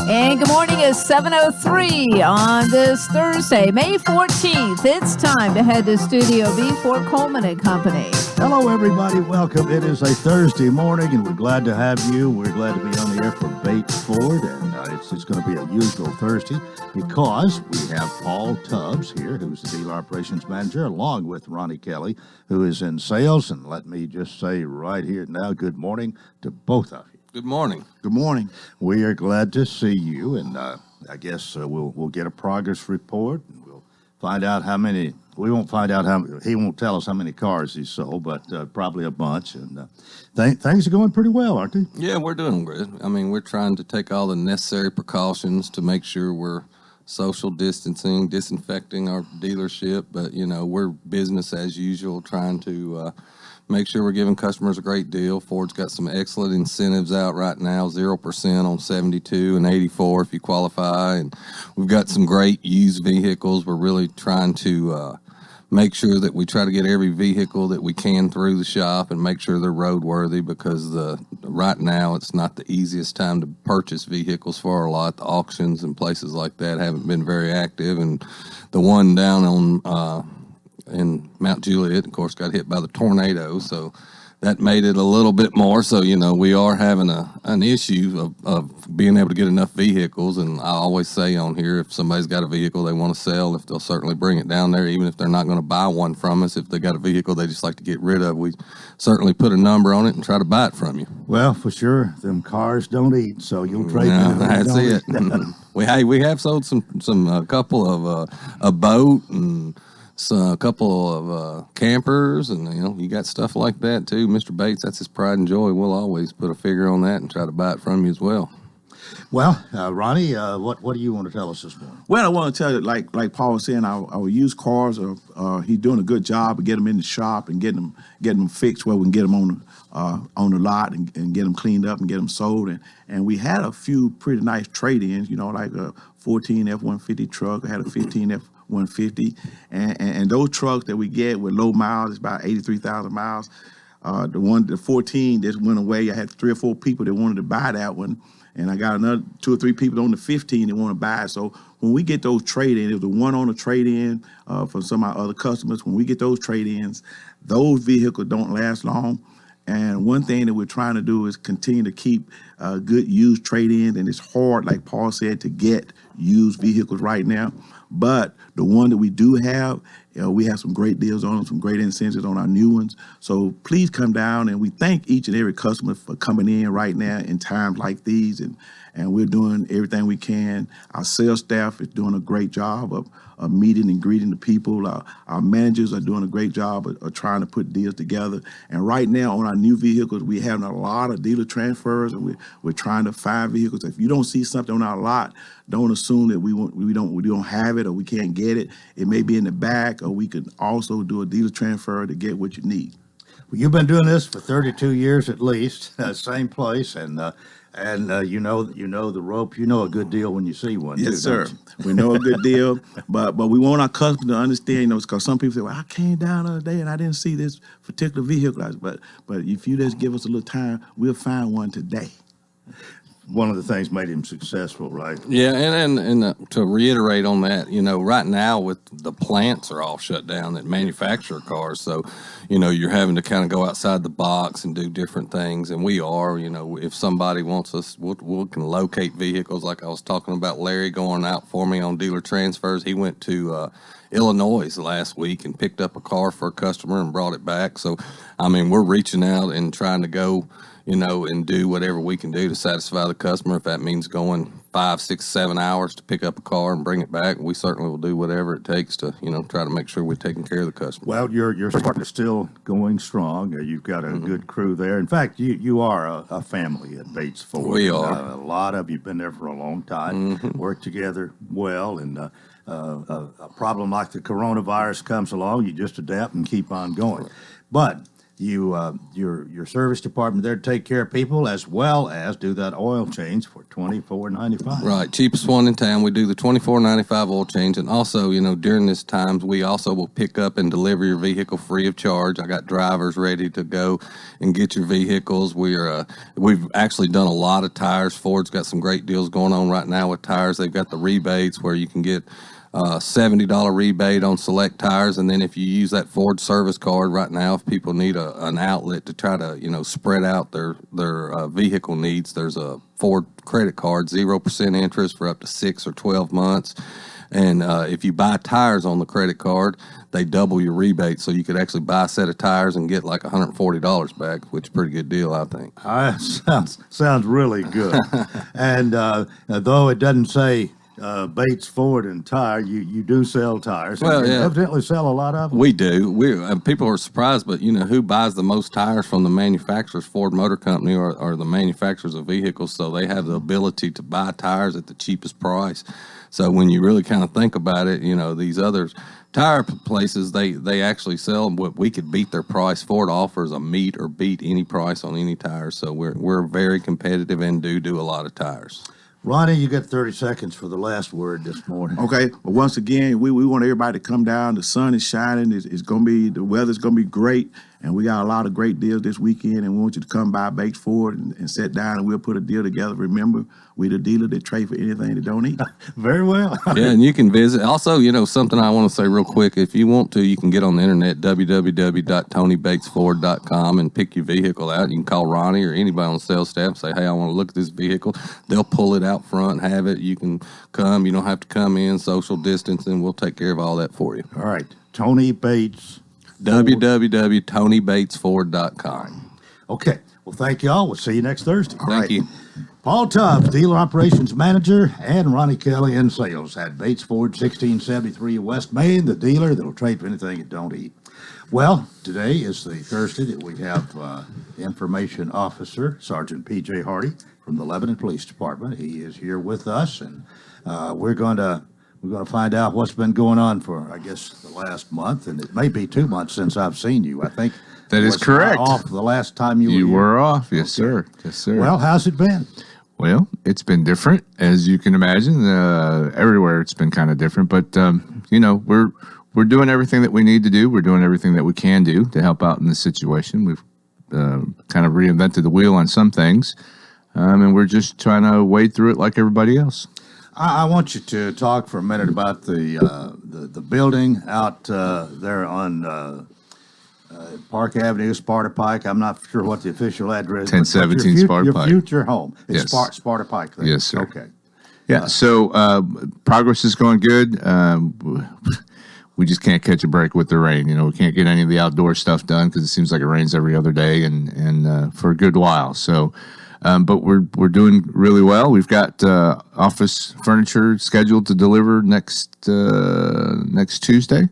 And good morning. It's 7:03 on this Thursday, May 14th. It's time to head to Studio B for Coleman and Company. Hello, everybody. Welcome. It is a Thursday morning, and we're glad to have you. We're glad to be on the air for Bates Ford, and it's going to be a usual Thursday because we have Paul Tubbs here, who's the dealer operations manager, along with Ronnie Kelly, who is in sales. And let me just say right here now, good morning to both of you. Good morning. Good morning. We are glad to see you, and I guess we'll get a progress report, and we'll find out how many. We won't find out he won't tell us how many cars he sold, but probably a bunch. And things are going pretty well, aren't they? Yeah, we're doing good. I mean, we're trying to take all the necessary precautions to make sure we're social distancing, disinfecting our dealership, but we're business as usual, trying to make sure we're giving customers a great deal. Ford's got some excellent incentives out right now, 0% on 72 and 84 if you qualify. And we've got some great used vehicles. We're really trying to make sure that we try to get every vehicle that we can through the shop and make sure they're roadworthy, because right now it's not the easiest time to purchase vehicles for our lot. The auctions and places like that haven't been very active. And the one down on in Mount Juliet, of course, got hit by the tornado, so that made it a little bit more. So, we are having an issue of being able to get enough vehicles. And I always say on here, if somebody's got a vehicle they want to sell, if they'll certainly bring it down there, even if they're not going to buy one from us. If they got a vehicle they just like to get rid of, we certainly put a number on it and try to buy it from you. Well, for sure, them cars don't eat, so you'll trade No, them. that's it. we have sold a couple of a boat and a couple of campers, and you got stuff like that too. Mr. Bates, that's his pride and joy. We'll always put a figure on that and try to buy it from you as well. Well, Ronnie, what do you want to tell us this morning? Well, I want to tell you, like Paul was saying, our used cars he's doing a good job of getting them in the shop and getting them fixed where we can get them on the lot and get them cleaned up and get them sold. And we had a few pretty nice trade-ins, like a 14 F-150 truck. I had a 15 F-150, and those trucks that we get with low miles, it's about 83,000 miles. The 14 just went away. I had 3 or 4 people that wanted to buy that one, and I got another 2 or 3 people on the 15 that want to buy it. So when we get those trade-ins, there's the one on the trade-in for some of our other customers. When we get those trade-ins, those vehicles don't last long. And one thing that we're trying to do is continue to keep good used trade-ins, and it's hard, like Paul said, to get used vehicles right now. But the one that we do have, we have some great deals on them, some great incentives on our new ones. So please come down, and we thank each and every customer for coming in right now in times like these, and we're doing everything we can. Our sales staff is doing a great job of meeting and greeting the people. Our managers are doing a great job of trying to put deals together. And right now on our new vehicles, we're having a lot of dealer transfers, and we're trying to find vehicles. If you don't see something on our lot, don't assume that we don't have it or we can't get it. It may be in the back, or we could also do a dealer transfer to get what you need. Well, you've been doing this for 32 years at least, same place, and you know the rope. You know a good deal when you see one. Yes, too, sir. We know a good deal, but we want our customers to understand, because some people say, "Well, I came down the other day and I didn't see this particular vehicle." But if you just give us a little time, we'll find one today. One of the things made him successful, right? Yeah, and to reiterate on that, right now with the plants are all shut down that manufacture cars, so you're having to kind of go outside the box and do different things, and we are. If somebody wants us, we can locate vehicles. Like I was talking about Larry going out for me on dealer transfers. He went to Illinois last week and picked up a car for a customer and brought it back. So, I mean, we're reaching out and trying to go, and do whatever we can do to satisfy the customer. If that means going 5, 6, 7 hours to pick up a car and bring it back, we certainly will do whatever it takes to, try to make sure we're taking care of the customer. Well, your start is still going strong. You've got a good crew there. In fact, you are a family at Bates Ford. We are. A lot of you have been there for a long time, work together well, and a problem like the coronavirus comes along, you just adapt and keep on going. But your service department there to take care of people, as well as do that oil change for $24.95. Right, cheapest one in town. We do the $24.95 oil change, and also, during this time, we also will pick up and deliver your vehicle free of charge. I got drivers ready to go and get your vehicles. We've actually done a lot of tires. Ford's got some great deals going on right now with tires. They've got the rebates where you can get $70 rebate on select tires, and then if you use that Ford service card right now, if people need an outlet to try to spread out their vehicle needs, there's a Ford credit card, 0% interest for up to 6 or 12 months. And if you buy tires on the credit card, they double your rebate, so you could actually buy a set of tires and get like $140 back, which is a pretty good deal, I think. Sounds really good. And though it doesn't say Bates Ford and Tire, you do sell tires. Well, You yeah. evidently sell a lot of them. We do. People are surprised, but who buys the most tires from the manufacturers? Ford Motor Company or the manufacturers of vehicles, so they have the ability to buy tires at the cheapest price. So when you really kind of think about it, these other tire places, they actually sell what we could beat their price. Ford offers a meet or beat any price on any tires, so we're very competitive and do a lot of tires. Ronnie, you got 30 seconds for the last word this morning. Okay. Well, once again, we want everybody to come down. The sun is shining. It's going to be, the weather's going to be great. And we got a lot of great deals this weekend. And we want you to come by Bates Ford and sit down, and we'll put a deal together. Remember, we the dealer that trade for anything that don't eat. Very well. Yeah, and you can visit. Also, something I want to say real quick. If you want to, you can get on the internet, www.tonybatesford.com, and pick your vehicle out. You can call Ronnie or anybody on the sales staff and say, hey, I want to look at this vehicle. They'll pull it out front, have it. You can come. You don't have to come in, social distancing. We'll take care of all that for you. All right. Tony Bates. www.tonybatesford.com. Okay. Well, thank you all. We'll see you next Thursday. Thank you. Paul Tubbs, Dealer Operations Manager, and Ronnie Kelly in sales at Bates Ford, 1673 West Main, the dealer that'll trade for anything it don't eat. Well, today is the Thursday that we have Information Officer Sergeant P.J. Hardy from the Lebanon Police Department. He is here with us, and we're going to find out what's been going on for, I guess, the last month, and it may be 2 months since I've seen you. I think that is correct. Off the last time you You were were off, yes, sir. Yes, sir. Well, how's it been? Well, it's been different, as you can imagine. Everywhere it's been kind of different, but we're doing everything that we need to do. We're doing everything that we can do to help out in this situation. We've kind of reinvented the wheel on some things, and we're just trying to wade through it like everybody else. I want you to talk for a minute about the building out there on Park Avenue, Sparta Pike. I'm not sure what the official address is. 1017 Sparta Pike. Your future home. It's Yes. Sparta Pike. There. Yes, sir. Okay. Yeah, so progress is going good. We just can't catch a break with the rain. We can't get any of the outdoor stuff done because it seems like it rains every other day and for a good while. So, but we're doing really well. We've got office furniture scheduled to deliver next Tuesday.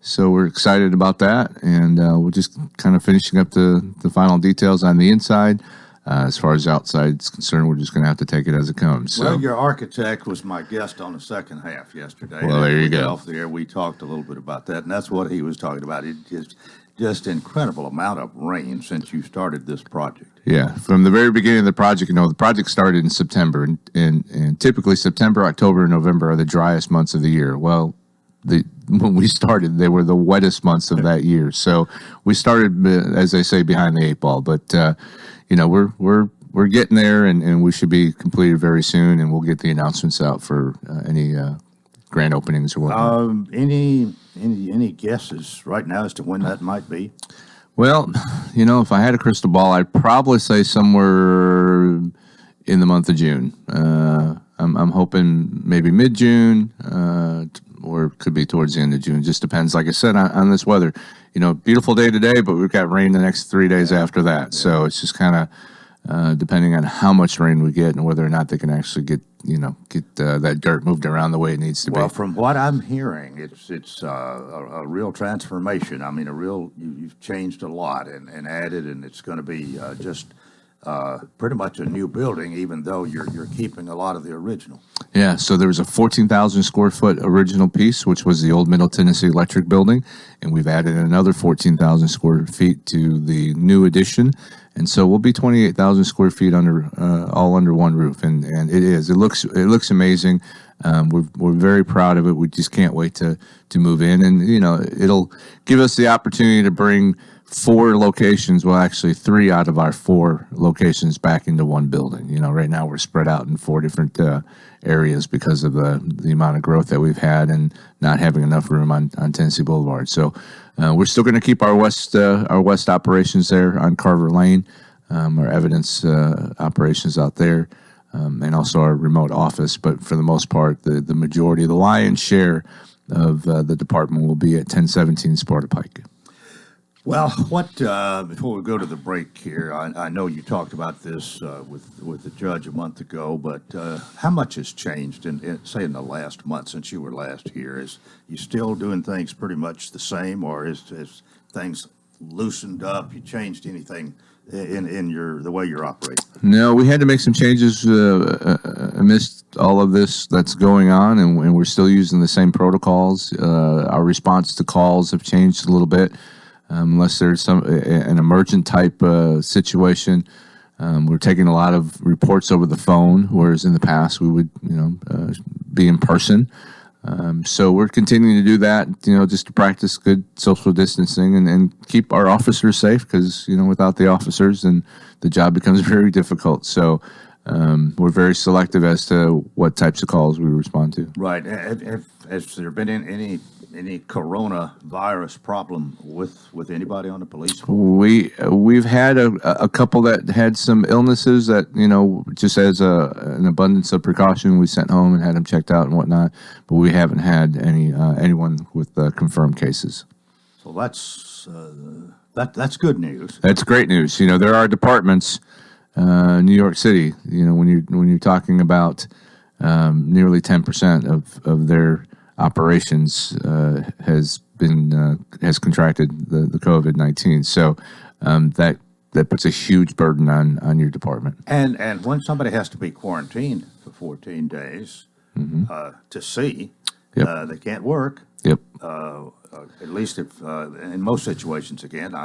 So we're excited about that, and we're just kind of finishing up the final details on the inside. As far as outside is concerned, we're just going to have to take it as it comes. So. Well, your architect was my guest on the second half yesterday. Well, there you go. Off the air, we talked a little bit about that, and that's what he was talking about. It is just incredible amount of rain since you started this project. Yeah, from the very beginning of the project, the project started in September, and typically September, October, and November are the driest months of the year. Well, when we started, they were the wettest months of that year. So we started, as they say, behind the eight ball. But we're getting there, and we should be completed very soon. And we'll get the announcements out for any grand openings or whatnot. Any guesses right now as to when that might be? Well, if I had a crystal ball, I'd probably say somewhere in the month of June. I'm hoping maybe mid-June. Or it could be towards the end of June. It just depends, like I said, on this weather. Beautiful day today, but we've got rain the next 3 days after that. Yeah. So it's just kind of depending on how much rain we get and whether or not they can actually get that dirt moved around the way it needs to be. Well, from what I'm hearing, it's a real transformation. I mean, you've changed a lot and added, and it's going to be just pretty much a new building, even though you're keeping a lot of the original. Yeah, so there was a 14,000 square foot original piece, which was the old Middle Tennessee Electric Building, and we've added another 14,000 square feet to the new addition, and so we'll be 28,000 square feet under all under one roof, and it looks amazing. We're very proud of it. We just can't wait to move in, and it'll give us the opportunity to bring 4 locations, well, actually 3 out of our 4 locations back into one building. Right now we're spread out in 4 different areas because of the amount of growth that we've had and not having enough room on Tennessee Boulevard. So we're still going to keep our west operations there on Carver Lane, our evidence operations out there, and also our remote office. But for the most part, the majority, the lion's share of the department will be at 1017 Sparta Pike. Well, before we go to the break here, I know you talked about this with the judge a month ago, but how much has changed in the last month since you were last here? Is you still doing things pretty much the same, or has things loosened up? You changed anything in the way you're operating? No, we had to make some changes amidst all of this that's going on, and we're still using the same protocols. Our response to calls have changed a little bit. Unless there's an emergent type situation, we're taking a lot of reports over the phone, whereas in the past we would, be in person. So we're continuing to do that, just to practice good social distancing and keep our officers safe, because without the officers, then the job becomes very difficult. So we're very selective as to what types of calls we respond to. Right. Has there been any coronavirus problem with anybody on the police force? We've had a couple that had some illnesses that just as an abundance of precaution, we sent home and had them checked out and whatnot. But we haven't had anyone with confirmed cases. So that's good news. That's great news. There are departments, New York City. When you're talking about nearly 10% of their operations has contracted the COVID-19. So that puts a huge burden on your department. And when somebody has to be quarantined for 14 days to see, Yep. they can't work. Yep. At least if in most situations, again,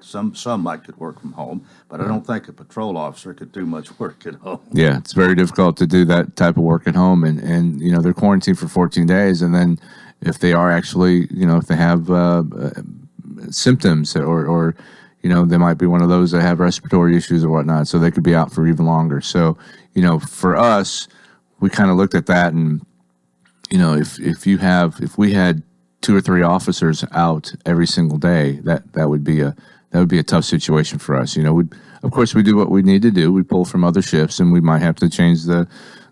some might could work from home, but I don't think a patrol officer could do much work at home. Yeah, it's very difficult to do that type of work at home, and they're quarantined for 14 days, and then if they are actually, if they have symptoms or they might be one of those that have respiratory issues or whatnot, so they could be out for even longer. So for us, we kind of looked at that, and if we had 2 or 3 officers out every single day, that would be a tough situation for us. Of course we do what we need to do. We pull from other shifts, and we might have to change the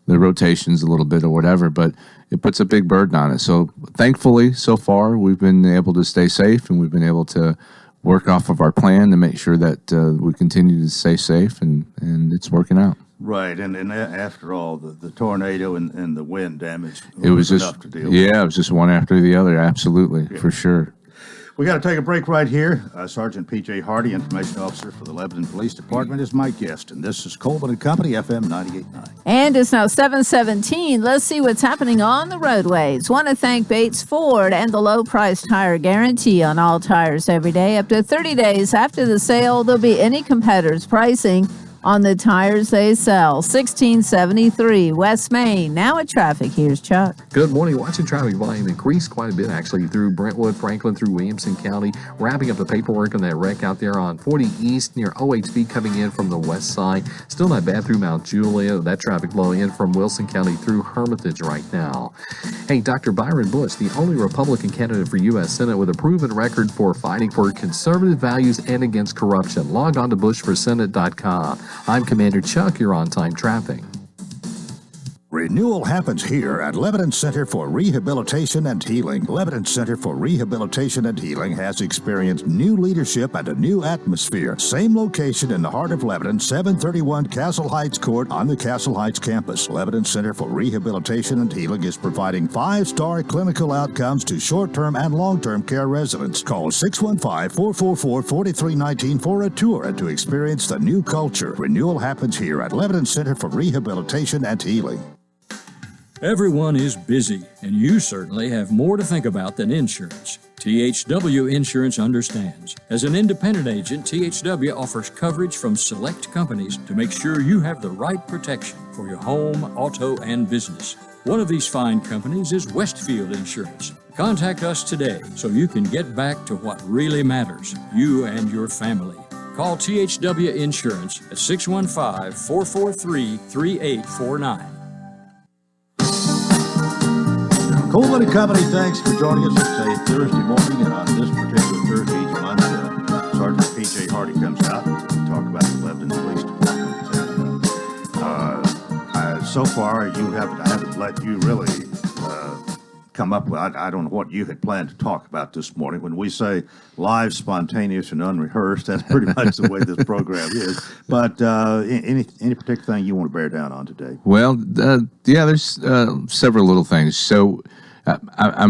rotations a little bit or whatever, but it puts a big burden on it. So thankfully, so far, we've been able to stay safe, and we've been able to work off of our plan to make sure that we continue to stay safe, and it's working out. Right, and after all, the tornado and the wind damage, it was just enough to deal with. Yeah, it was just one after the other, absolutely, for sure. We got to take a break right here. Sergeant P.J. Hardy, Information Officer for the Lebanon Police Department, is my guest, and this is Coleman and Company, FM 98.9. And it's now 7:17. Let's see what's happening on the roadways. Want to thank Bates Ford and the low price tire guarantee on all tires every day. Up to 30 days after the sale, there'll be any competitor's pricing on the tires they sell. 1673 West Main. Now at traffic, here's Chuck. Good morning. Watching traffic volume increase quite a bit, actually, through Brentwood, Franklin, through Williamson County. Wrapping up the paperwork on that wreck out there on 40 East near OHB coming in from the west side. Still not bad through Mount Juliet. That traffic flow in from Wilson County through Hermitage right now. Hey, Dr. Byron Bush, the only Republican candidate for U.S. Senate with a proven record for fighting for conservative values and against corruption. Log on to bushforsenate.com. I'm Commander Chuck. You're on time traffic. Renewal happens here at Lebanon Center for Rehabilitation and Healing. Lebanon Center for Rehabilitation and Healing has experienced new leadership and a new atmosphere. Same location in the heart of Lebanon, 731 Castle Heights Court on the Castle Heights campus. Lebanon Center for Rehabilitation and Healing is providing 5-star clinical outcomes to short-term and long-term care residents. Call 615-444-4319 for a tour and to experience the new culture. Renewal happens here at Lebanon Center for Rehabilitation and Healing. Everyone is busy, and you certainly have more to think about than insurance. THW Insurance understands. As an independent agent, THW offers coverage from select companies to make sure you have the right protection for your home, auto, and business. One of these fine companies is Westfield Insurance. Contact us today so you can get back to what really matters, you and your family. Call THW Insurance at 615-443-3849. Coleman and Company, thanks for joining us. It's a Thursday morning, and on this particular Thursday each month, Sergeant P.J. Hardy comes out to talk about the Lebanon Police Department. And so far, I haven't let you really come up with. I don't know what you had planned to talk about this morning. When we say live, spontaneous, and unrehearsed, that's pretty much the way this program is. But any particular thing you want to bear down on today? Well, yeah, there's several little things. So I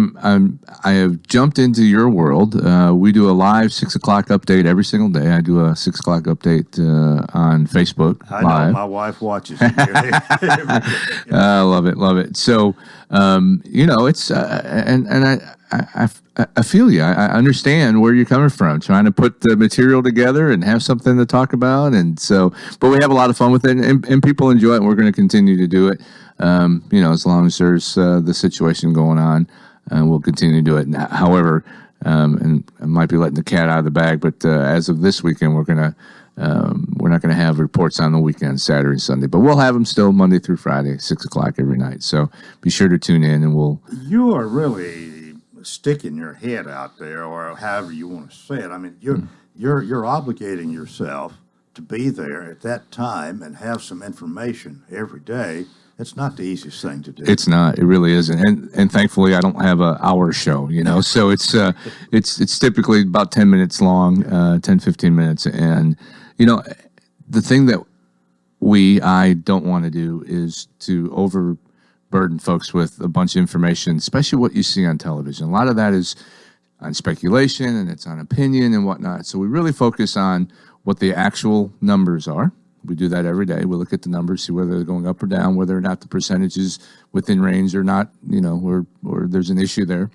have jumped into your world. We do a live 6 o'clock update every single day. I do a 6 o'clock update on Facebook. I live. know my wife watches it. I love it. So it's and I feel you. I understand where you're coming from. Trying to put the material together and have something to talk about, but we have a lot of fun with it, and people enjoy it. And we're going to continue to do it. As long as there's the situation going on, we'll continue to do it. However, and I might be letting the cat out of the bag, but as of this weekend, we're not going to have reports on the weekend, Saturday and Sunday, but we'll have them still Monday through Friday, 6 o'clock every night. So be sure to tune in, and we'll. You are really sticking your head out there, or however you want to say it. I mean, you're obligating yourself to be there at that time and have some information every day. It's not the easiest thing to do. It's not. It really isn't. And thankfully, I don't have an hour show, so it's typically about 10 minutes long, 10, 15 minutes. And, the thing that I don't want to do is to overburden folks with a bunch of information, especially what you see on television. A lot of that is on speculation, and it's on opinion and whatnot. So we really focus on what the actual numbers are. We do that every day. We look at the numbers, see whether they're going up or down, whether or not the percentage is within range or not, or there's an issue there.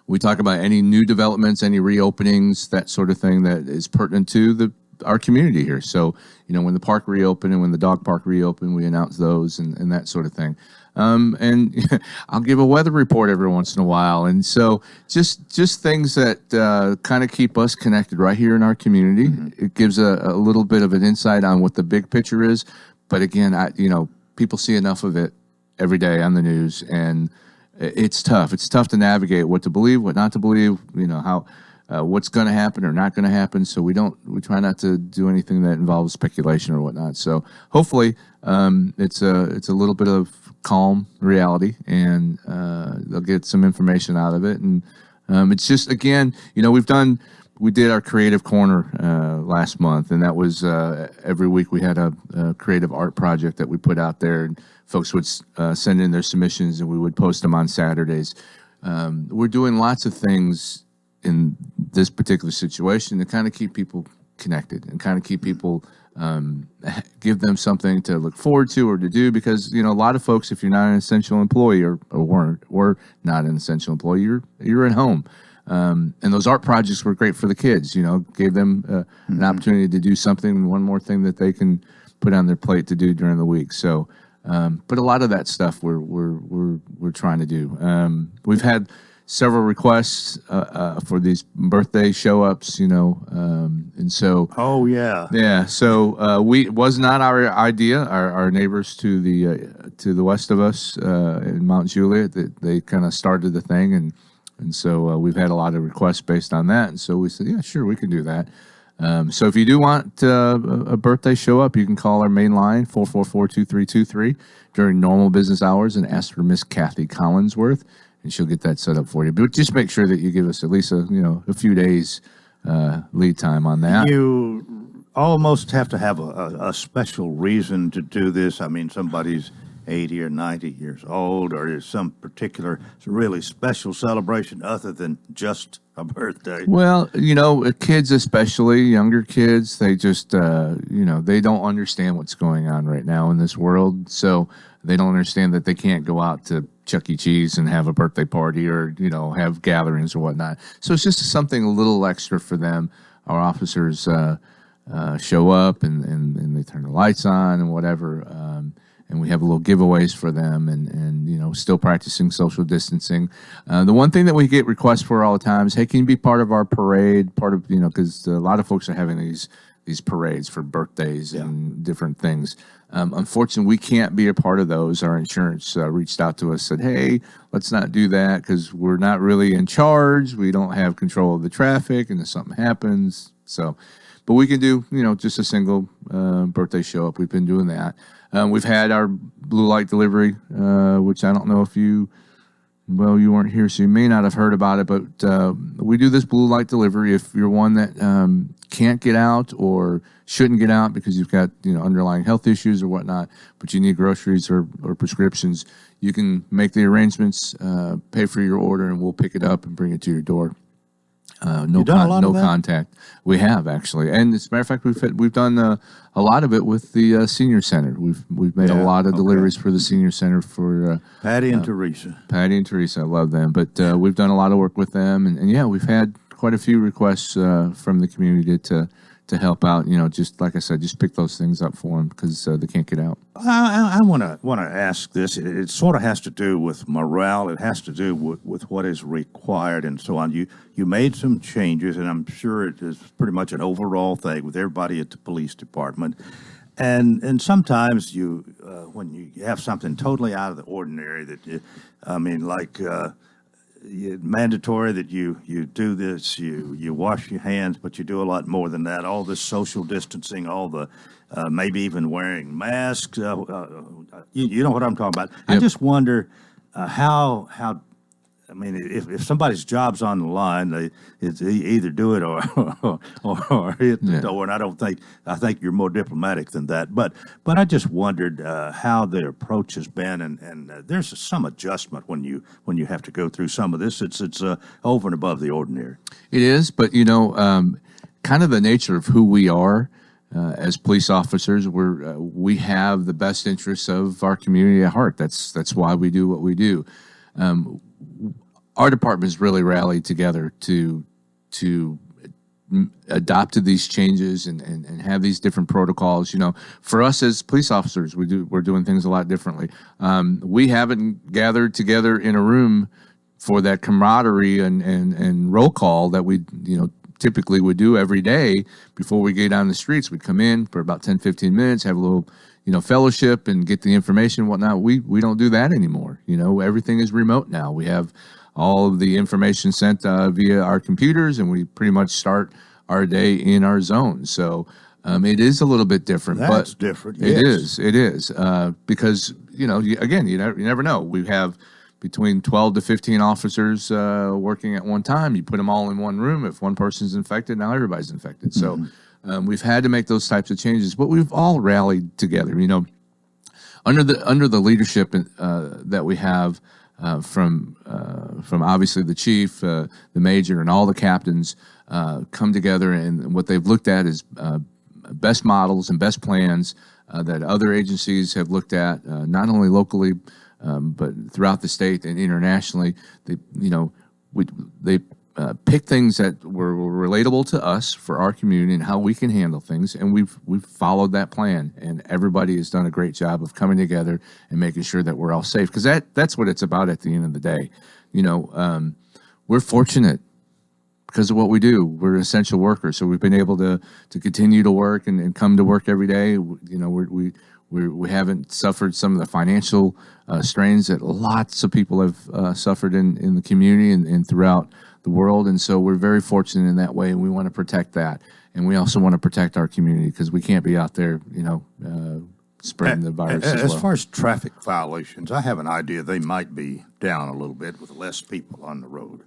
We talk about any new developments, any reopenings, that sort of thing that is pertinent to our community here. So, when the park reopened and when the dog park reopened, we announce those and that sort of thing. And I'll give a weather report every once in a while. And so just things that kind of keep us connected right here in our community. Mm-hmm. It gives a little bit of an insight on what the big picture is. But again, people see enough of it every day on the news, and it's tough. It's tough to navigate what to believe, what not to believe, how what's going to happen or not going to happen. So we try not to do anything that involves speculation or whatnot. So hopefully it's a little bit of calm reality, and they'll get some information out of it. And it's just, again, we did our creative corner last month, and that was every week we had a creative art project that we put out there, and folks would send in their submissions, and we would post them on Saturdays. We're doing lots of things in this particular situation to kind of keep people connected and kind of keep people, give them something to look forward to or to do, because a lot of folks, if you're not an essential employee or not an essential employee, you're at home. And those art projects were great for the kids. Gave them an opportunity to do something, one more thing that they can put on their plate to do during the week. So, but a lot of that stuff we're trying to do. We've had several requests for these birthday show ups, and so. Oh yeah. Yeah. So it was not our idea. Our neighbors to the west of us in Mount Juliet, they kind of started the thing, and so we've had a lot of requests based on that, and so we said, yeah, sure, we can do that. So if you do want a birthday show up, you can call our main line 444-2323 during normal business hours and ask for Miss Kathy Collinsworth, and she'll get that set up for you. But just make sure that you give us at least a few days lead time on that. You almost have to have a special reason to do this. I mean, somebody's 80 or 90 years old, or is some particular really special celebration other than just a birthday? Well, kids, especially younger kids, they just, they don't understand what's going on right now in this world. So They don't understand that they can't go out to Chuck E. Cheese and have a birthday party or, have gatherings or whatnot. So it's just something a little extra for them. Our officers show up and they turn the lights on and whatever. And we have little giveaways for them and still practicing social distancing. The one thing that we get requests for all the time is, hey, can you be part of our parade? Because a lot of folks are having these parades for birthdays and different things. Unfortunately, we can't be a part of those. Our insurance reached out to us, said, hey, let's not do that because we're not really in charge. We don't have control of the traffic, and if something happens. But we can do, just a single birthday show up. We've been doing that. We've had our blue light delivery, which I don't know if you weren't here, so you may not have heard about it, but we do this blue light delivery. If you're one that can't get out or shouldn't get out because you've got underlying health issues or whatnot, but you need groceries or prescriptions, you can make the arrangements, pay for your order, and we'll pick it up and bring it to your door. No contact. We have actually, and as a matter of fact, we've done a lot of it with the senior center. We've made a lot of deliveries for the senior center for Patty and Teresa. Patty and Teresa, I love them. But we've done a lot of work with them, and yeah, we've had quite a few requests from the community to help out. Just like I said, just pick those things up for them because they can't get out. I want to ask this. It sort of has to do with morale. It has to do with what is required and so on. You made some changes, and I'm sure it is pretty much an overall thing with everybody at the police department. And sometimes when you have something totally out of the ordinary mandatory that you do this, you wash your hands, but you do a lot more than that. All this social distancing, all the maybe even wearing masks. You know what I'm talking about. Yep. I just wonder how. If somebody's job's on the line, they either do it or hit the door. And I think you're more diplomatic than that. But I just wondered how the approach has been, and there's some adjustment when you have to go through some of this. It's over and above the ordinary. It is, but kind of the nature of who we are. As police officers, we have the best interests of our community at heart. That's why we do what we do. Our department has really rallied together to adopt to these changes and have these different protocols. For us as police officers, we're doing things a lot differently. We haven't gathered together in a room for that camaraderie and roll call that we typically would do every day before we get on the streets. We'd come in for about 10, 15 minutes, have a little fellowship and get the information and whatnot. We don't do that anymore. Everything is remote now. We have all of the information sent via our computers, and we pretty much start our day in our zone. So it is a little bit different. That's different. Yes. It is because you never know. We have between 12 to 15 officers working at one time. You put them all in one room. If one person's infected, now everybody's infected. So we've had to make those types of changes, but we've all rallied together. Under the leadership that we have from obviously the chief, the major, and all the captains come together, and what they've looked at is best models and best plans that other agencies have looked at, not only locally but throughout the state and internationally. They pick things that were relatable to us for our community and how we can handle things, and we've followed that plan, and everybody has done a great job of coming together and making sure that we're all safe, because that's what it's about at the end of the day. We're fortunate because of what we do. We're essential workers, so we've been able to continue to work and come to work every day. We haven't suffered some of the financial strains that lots of people have suffered in the community and throughout the world, and so we're very fortunate in that way, and we want to protect that, and we also want to protect our community because we can't be out there, spreading the virus as well. Far as traffic violations, I have an idea they might be down a little bit with less people on the road.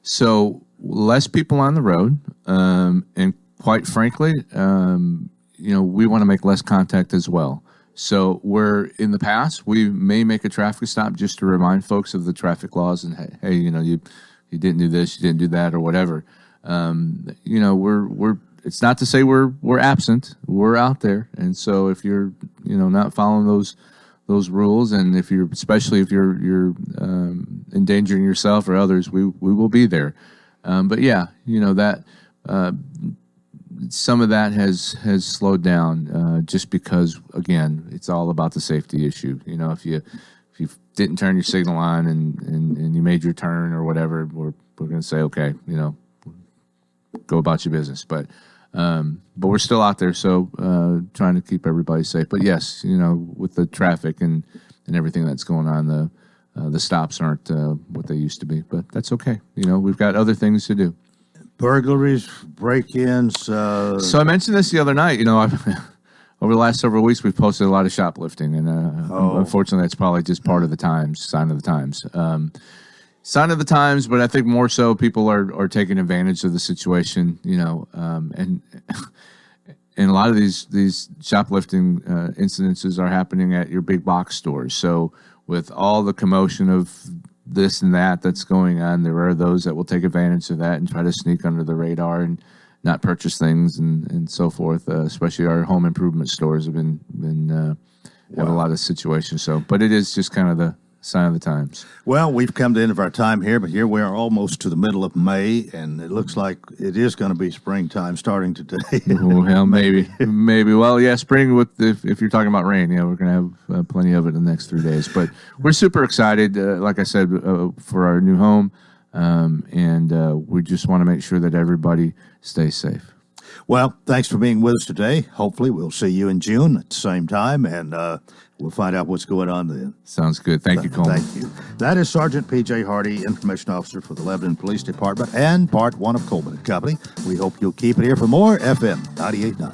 So less people on the road, and quite frankly, we want to make less contact as well. So where in the past we may make a traffic stop just to remind folks of the traffic laws and hey, you didn't do this, you didn't do that, or whatever. We're it's not to say we're absent. We're out there, and so if you're not following those rules, and especially if you're endangering yourself or others, we will be there. But yeah, that some of that has slowed down just because, again, it's all about the safety issue. If you didn't turn your signal on and you made your turn or whatever, we're going to say, okay, go about your business. But we're still out there, so trying to keep everybody safe. But yes, with the traffic and everything that's going on, the stops aren't what they used to be. But that's okay. We've got other things to do. Burglaries, break-ins. So I mentioned this the other night. Over the last several weeks, we've posted a lot of shoplifting, and unfortunately, that's probably just part of the times, sign of the times. Sign of the times, but I think more so people are taking advantage of the situation, and a lot of these shoplifting incidences are happening at your big box stores. So with all the commotion of this and that's going on, there are those that will take advantage of that and try to sneak under the radar and not purchase things and so forth. Especially our home improvement stores have been have a lot of situations. So, but it is just kind of the sign of the times. Well, we've come to the end of our time here, but here we are almost to the middle of May, and it looks like it is going to be springtime starting today. Well, maybe. Well, yeah, spring if you're talking about rain, we're going to have plenty of it in the next 3 days. But we're super excited, like I said, for our new home, and we just want to make sure that everybody stays safe. Well, thanks for being with us today. Hopefully, we'll see you in June at the same time, and we'll find out what's going on then. Sounds good. Thank you, Coleman. Thank you. That is Sergeant P.J. Hardy, Information Officer for the Lebanon Police Department and Part 1 of Coleman & Company. We hope you'll keep it here for more FM 98.9.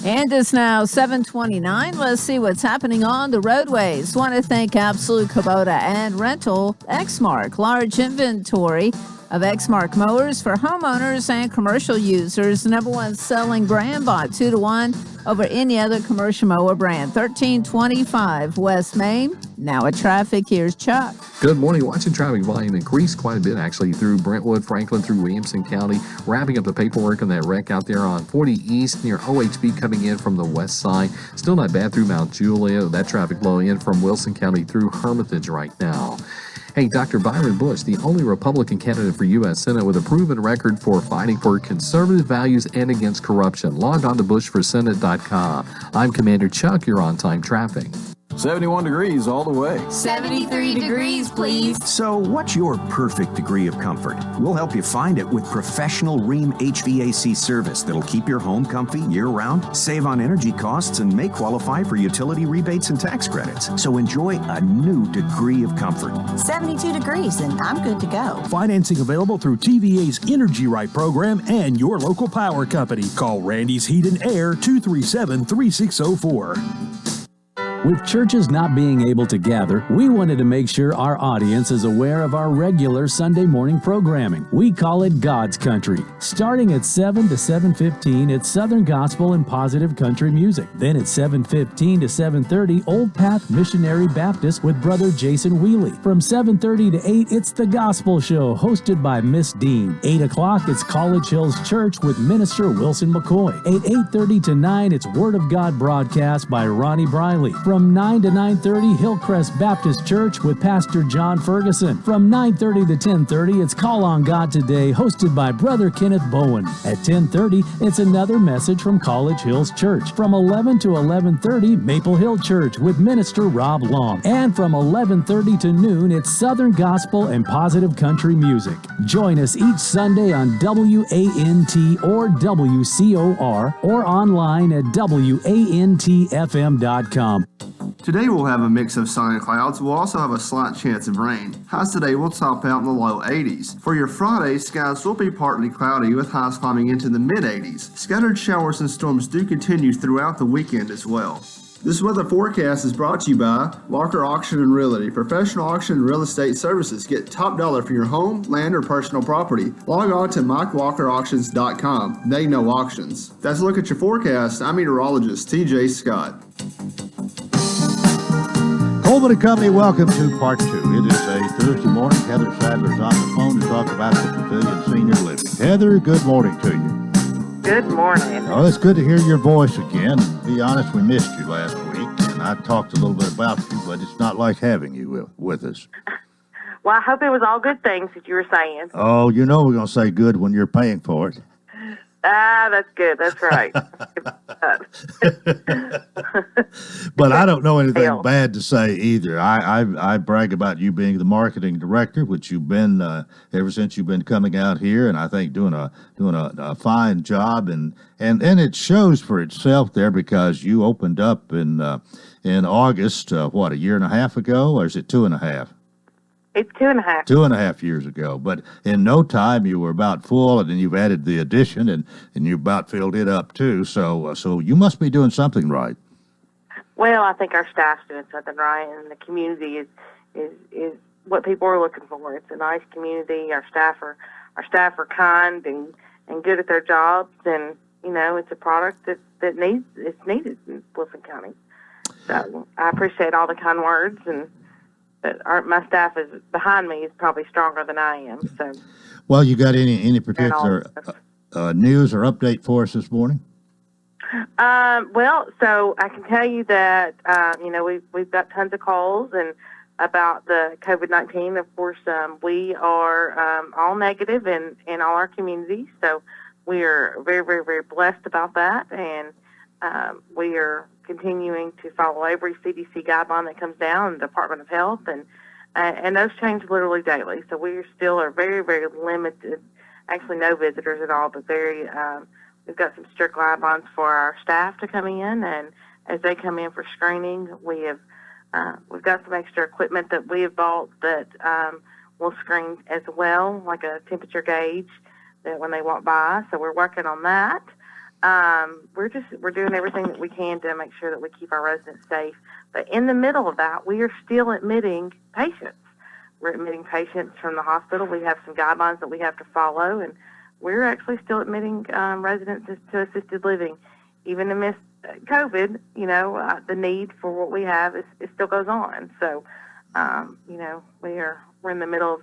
And it's now 7:29. Let's see what's happening on the roadways. Want to thank Absolute Kubota and Rental Exmark. Large inventory of Exmark mowers for homeowners and commercial users. The number one selling brand, bought 2-to-1 over any other commercial mower brand. 1325 West Main. Now at traffic, here's Chuck. Good morning. Watching traffic volume increase quite a bit actually through Brentwood, Franklin, through Williamson County. Wrapping up the paperwork on that wreck out there on 40 East near OHB coming in from the west side. Still not bad through Mount Juliet. That traffic flow in from Wilson County through Hermitage right now. Hey, Dr. Byron Bush, the only Republican candidate for U.S. Senate with a proven record for fighting for conservative values and against corruption. Log on to bushforsenate.com. I'm Commander Chuck. You're on time traffic. 71 degrees all the way. 73 degrees, please. So what's your perfect degree of comfort? We'll help you find it with professional Rheem HVAC service that'll keep your home comfy year-round, save on energy costs, and may qualify for utility rebates and tax credits. So enjoy a new degree of comfort. 72 degrees, and I'm good to go. Financing available through TVA's Energy Right program and your local power company. Call Randy's Heat and Air 237-3604. With churches not being able to gather, we wanted to make sure our audience is aware of our regular Sunday morning programming. We call it God's Country. Starting at 7 to 7:15, it's Southern Gospel and Positive Country Music. Then at 7:15 to 7:30, Old Path Missionary Baptist with Brother Jason Wheely. From 7:30 to 8, it's The Gospel Show, hosted by Miss Dean. 8 o'clock, it's College Hills Church with Minister Wilson McCoy. At 8:30 to 9, it's Word of God broadcast by Ronnie Briley. From 9 to 9:30, Hillcrest Baptist Church with Pastor John Ferguson. From 9:30 to 10:30, it's Call on God Today, hosted by Brother Kenneth Bowen. At 10:30, it's another message from College Hills Church. From 11 to 11:30, Maple Hill Church with Minister Rob Long. And from 11:30 to noon, it's Southern Gospel and Positive Country Music. Join us each Sunday on WANT or WCOR or online at WANTFM.com. Today we'll have a mix of sun and clouds. We'll also have a slight chance of rain. Highs today will top out in the low 80s. For your Friday, skies will be partly cloudy with highs climbing into the mid-80s. Scattered showers and storms do continue throughout the weekend as well. This weather forecast is brought to you by Walker Auction and Realty. Professional auction and real estate services. Get top dollar for your home, land, or personal property. Log on to MikeWalkerAuctions.com. They know auctions. That's a look at your forecast. I'm meteorologist TJ Scott. Coleman & Company, welcome to Part 2. It is a Thursday morning. Heather Sadler's on the phone to talk about the Pavilion Senior Living. Heather, good morning to you. Good morning. Oh, it's good to hear your voice again. To be honest, we missed you last week, and I talked a little bit about you, but it's not like having you with us. Well, I hope it was all good things that you were saying. Oh, you know we're going to say good when you're paying for it. Ah, that's good. That's right. But I don't know anything bad to say either. I brag about you being the marketing director, which you've been ever since you've been coming out here, and I think doing a fine job, and it shows for itself there because you opened up in August, a year and a half ago, or is it 2.5? It's 2.5. 2.5 years ago. But in no time, you were about full, and then you've added the addition, and you about filled it up, too. So you must be doing something right. Well, I think our staff's doing something right, and the community is what people are looking for. It's a nice community. Our staff are kind and good at their jobs, and, it's a product that it's needed in Wilson County. So I appreciate all the kind words, and my staff is behind me is probably stronger than I am. So, well, you got any particular news or update for us this morning? Well, so I can tell you that we've got tons of calls and about the COVID-19. Of course, we are all negative in all our communities, so we are very, very, very blessed about that, and we are continuing to follow every CDC guideline that comes down, the Department of Health, and those change literally daily. So we still are very, very limited, actually no visitors at all, but we've got some strict guidelines for our staff to come in, and as they come in for screening, we've got some extra equipment that we have bought that will screen as well, like a temperature gauge that when they walk by. So we're working on that. We're doing everything that we can to make sure that we keep our residents safe. But in the middle of that, we are still admitting patients. We're admitting patients from the hospital. We have some guidelines that we have to follow, and we're actually still admitting residents to assisted living. Even amidst COVID, the need for what we have it still goes on. So, we're in the middle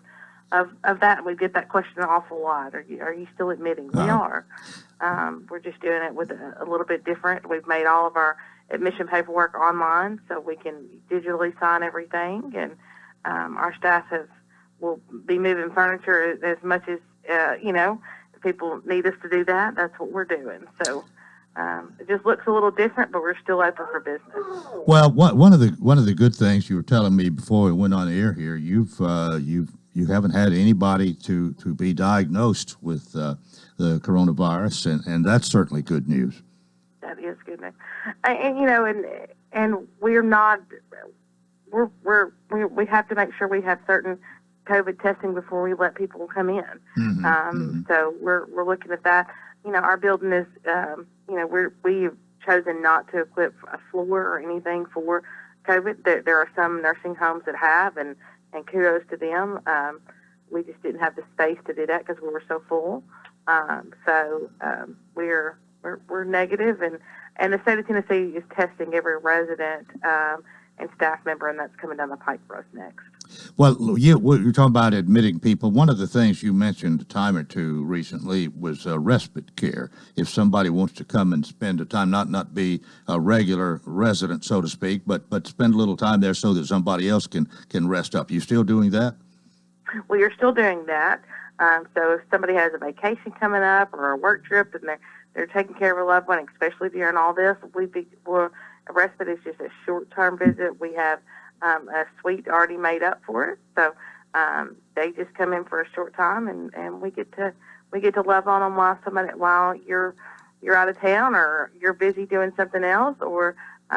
of that. We get that question an awful lot. Are you still admitting? We are. We're just doing it with a little bit different. We've made all of our admission paperwork online so we can digitally sign everything, and our staff will be moving furniture as much as if people need us to do that. That's what we're doing. So it just looks a little different, but we're still open for business. Well, one of the good things you were telling me before we went on the air here, you haven't had anybody to be diagnosed with the coronavirus, and that's certainly good news. That is good news, and we're not. We have to make sure we have certain COVID testing before we let people come in. So we're looking at that. Our building is we've chosen not to equip a floor or anything for COVID. There are some nursing homes that have, and kudos to them. We just didn't have the space to do that because we were so full. We're negative, and the state of Tennessee is testing every resident and staff member, and that's coming down the pike for us next. Well, you're talking about admitting people. One of the things you mentioned a time or two recently was respite care. If somebody wants to come and spend a time, not be a regular resident, so to speak, but spend a little time there so that somebody else can rest up. You still doing that? Well, you're still doing that. So if somebody has a vacation coming up or a work trip and they're taking care of a loved one, especially during all this, a respite is just a short-term visit. We have a suite already made up for it, so they just come in for a short time, and we get to love on them while you're out of town or you're busy doing something else, or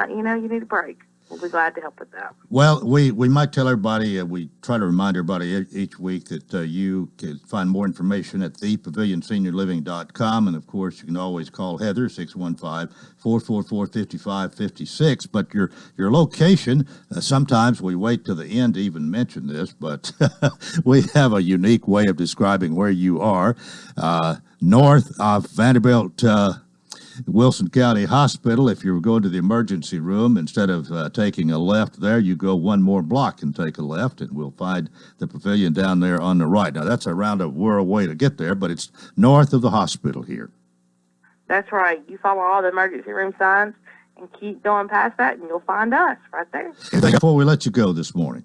you need a break. We'll be glad to help with that. Well, we might tell everybody, we try to remind everybody each week that you can find more information at thepavilionseniorliving.com. And, of course, you can always call Heather, 615-444-5556. But your location, sometimes we wait till the end to even mention this, but we have a unique way of describing where you are. North of Vanderbilt Wilson County Hospital. If you're going to the emergency room, instead of taking a left there, you go one more block and take a left, and we'll find the pavilion down there on the right. Now, that's a roundabout way to get there, but it's north of the hospital here. That's right. You follow all the emergency room signs, and keep going past that, and you'll find us right there. Before we let you go this morning.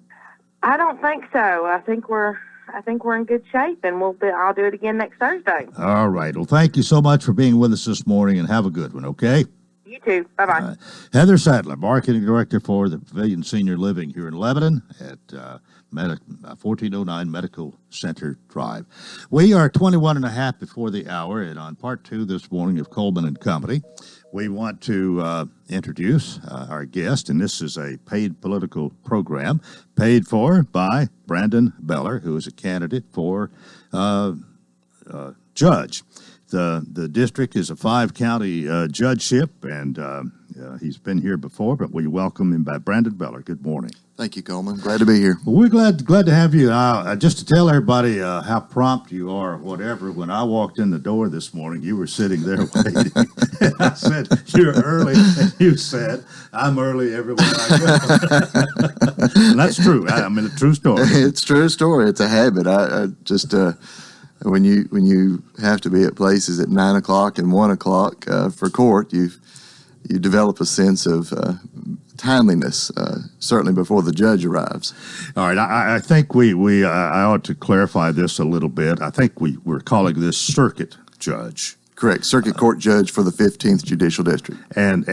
I don't think so. I think we're in good shape, and I'll do it again next Thursday. All right. Well, thank you so much for being with us this morning, and have a good one, okay? You too. Bye-bye. Heather Sadler, Marketing Director for the Pavilion Senior Living here in Lebanon at 1409 Medical Center Drive. We are 21 and a half before the hour, and on part two this morning of Coleman and Company, we want to introduce our guest, and this is a paid political program paid for by Brandon Beller, who is a candidate for judge. The district is a 5-county judgeship, and he's been here before, but we welcome him back. Brandon Beller, good morning. Thank you, Coleman. Glad to be here. Well, we're glad to have you. Just to tell everybody how prompt you are or whatever, when I walked in the door this morning, you were sitting there waiting. And I said, "You're early," and you said, "I'm early everywhere I go." And that's true. I mean, a true story. It's a true story. It's a habit. I just when you have to be at places at 9 o'clock and 1 o'clock for court, you develop a sense of timeliness, certainly before the judge arrives. All right, I think I ought to clarify this a little bit. I think we're calling this circuit judge. Correct, circuit court judge for the 15th Judicial District. And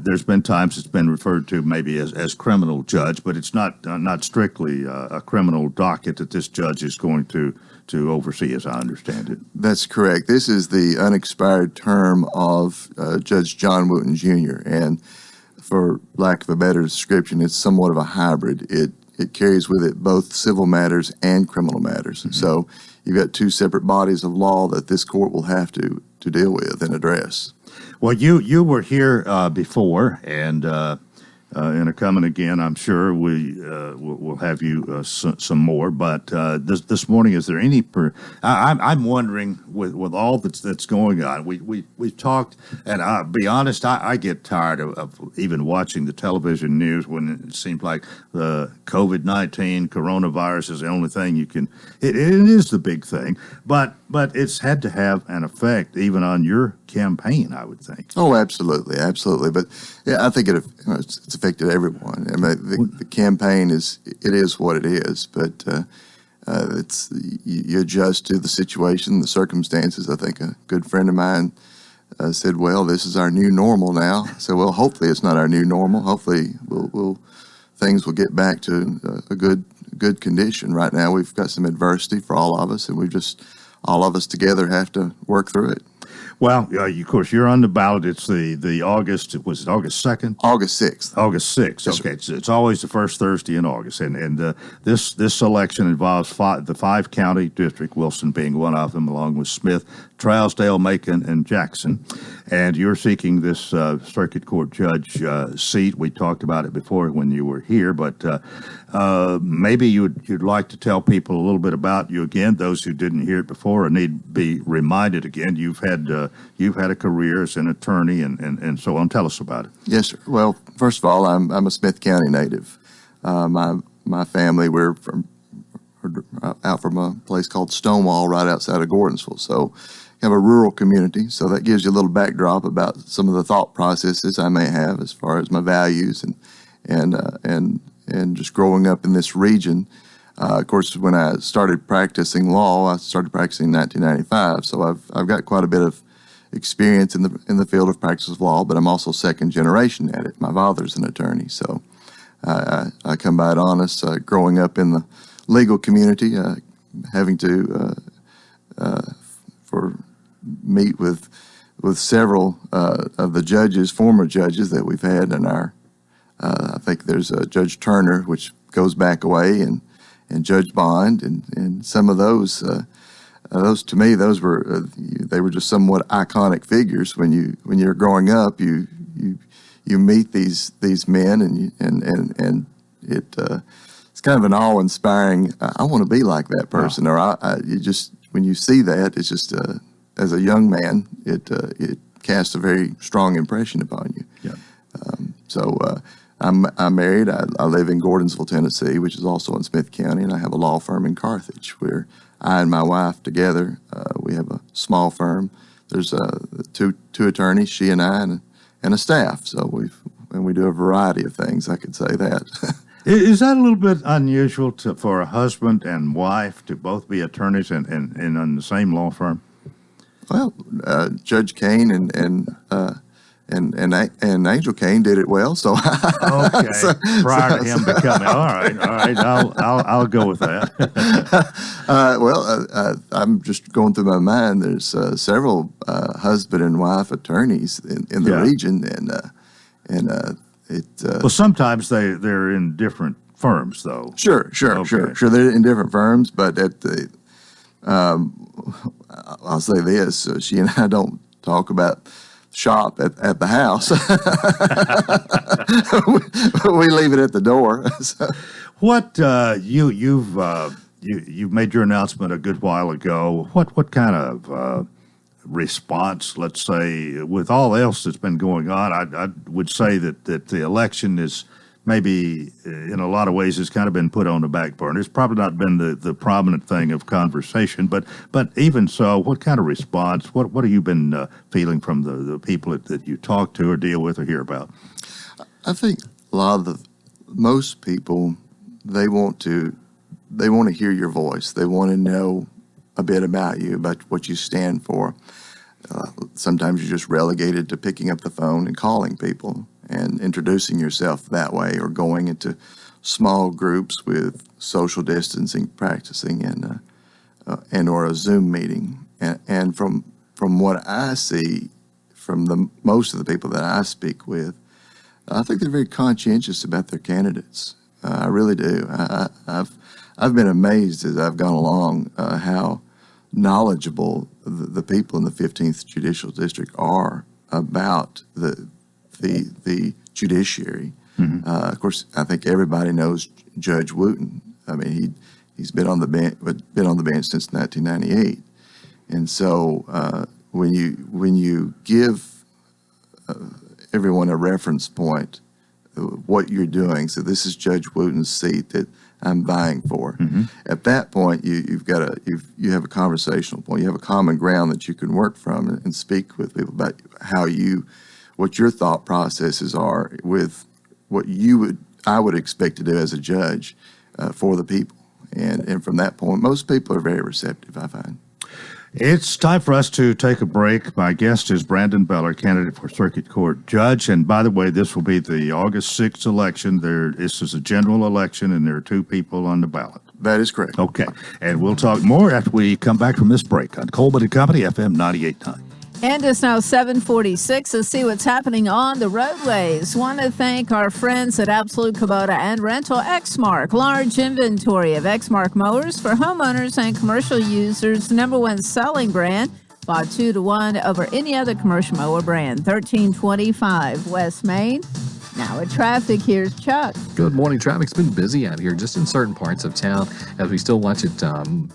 there's been times it's been referred to maybe as criminal judge, but it's not strictly a criminal docket that this judge is going to oversee, as I understand it. That's correct. This is the unexpired term of Judge John Wooten Jr., and for lack of a better description, it's somewhat of a hybrid. It carries with it both civil matters and criminal matters. Mm-hmm. So you've got two separate bodies of law that this court will have to deal with and address. Well, you were here before, and coming again, I'm sure we'll have you some more. But this morning, is there any? I'm wondering with all that's going on. We talked, and I'll be honest, I get tired of even watching the television news when it seems like the COVID-19 coronavirus is the only thing you can. It is the big thing, but it's had to have an effect even on your campaign, I would think. Oh, absolutely. But yeah, I think it's affected everyone. I mean, the campaign is what it is, but you adjust to the situation, the circumstances. I think a good friend of mine said, "Well, this is our new normal now." So, well, hopefully it's not our new normal. Hopefully things will get back to a good condition. Right now, we've got some adversity for all of us, and all of us together have to work through it. Well, of course, you're on the ballot. It's the August. Was it August 2nd? August 6th. August 6th. Yes, okay, it's always the first Thursday in August, and this election involves the 5-county district, Wilson being one of them, along with Smith, Trousdale, Macon, and Jackson. And you're seeking this circuit court judge seat. We talked about it before when you were here, but maybe you'd like to tell people a little bit about you again, those who didn't hear it before or need to be reminded again. You've had a career as an attorney and so on. Tell us about it. Yes, sir. Well, first of all, I'm a Smith County native. My family, we're out from a place called Stonewall right outside of Gordonsville. So we have a rural community. So that gives you a little backdrop about some of the thought processes I may have as far as my values and just growing up in this region. Of course, when I started practicing law, I started practicing in 1995. So I've got quite a bit of experience in the field of practice of law, but I'm also second generation at it. My father's an attorney, so I come by it honest. Growing up in the legal community, having to meet with several of the judges, former judges that we've had in our. I think there's Judge Turner, which goes back away, and Judge Bond, and some of those to me, they were just somewhat iconic figures. When you're growing up, you meet these men, and it's kind of an awe-inspiring. I want to be like that person, or you just when you see that, it's just as a young man, it casts a very strong impression upon you. Yeah. I'm married. I live in Gordonsville, Tennessee, which is also in Smith County, and I have a law firm in Carthage where I and my wife together, we have a small firm. There's two attorneys, she and I, a staff. So we do a variety of things. I could say that. Is that a little bit unusual for a husband and wife to both be attorneys and in the same law firm? Well, Judge Kane and Angel Kane did it well. So okay, prior to him becoming all right. I'll go with that. I'm just going through my mind. There's several husband and wife attorneys in the region, well, sometimes they're in different firms, though. Sure. They're in different firms, but at the I'll say this: she and I don't talk about shop at the house. We leave it at the door. So. What you've made your announcement a good while ago. What kind of response, let's say, with all else that's been going on, I would say that the election is maybe in a lot of ways has kind of been put on the back burner. It's probably not been the prominent thing of conversation, but even so, what kind of response, what have you been feeling from the people that you talk to or deal with or hear about? I think most people, they want to hear your voice. They want to know a bit about you, about what you stand for. Sometimes you're just relegated to picking up the phone and calling people and introducing yourself that way, or going into small groups with social distancing, practicing, and or a Zoom meeting. And from what I see from most of the people that I speak with, I think they're very conscientious about their candidates. I really do. I've been amazed as I've gone along how knowledgeable the people in the 15th Judicial District are about the judiciary. Mm-hmm. Of course, I think everybody knows Judge Wooten. I mean, he's been on the bench since 1998, and so when you give everyone a reference point, what you're doing. So this is Judge Wooten's seat that I'm vying for. Mm-hmm. At that point, you have a conversational point. You have a common ground that you can work from and speak with people about what your thought processes are with what I would expect to do as a judge for the people. And from that point, most people are very receptive, I find. It's time for us to take a break. My guest is Brandon Beller, candidate for Circuit Court Judge. And by the way, this will be the August 6th election. This is a general election, and there are two people on the ballot. That is correct. Okay. And we'll talk more after we come back from this break on Coleman & Company, FM 98.9. And it's now 7:46. Let's see what's happening on the roadways. Want to thank our friends at Absolute Kubota and Rental Exmark. Large inventory of Exmark mowers for homeowners and commercial users. #1 selling brand. Bought 2-to-1 over any other commercial mower brand. 1325 West Main. Now at traffic, here's Chuck. Good morning. Traffic's been busy out here, just in certain parts of town, as we still watch it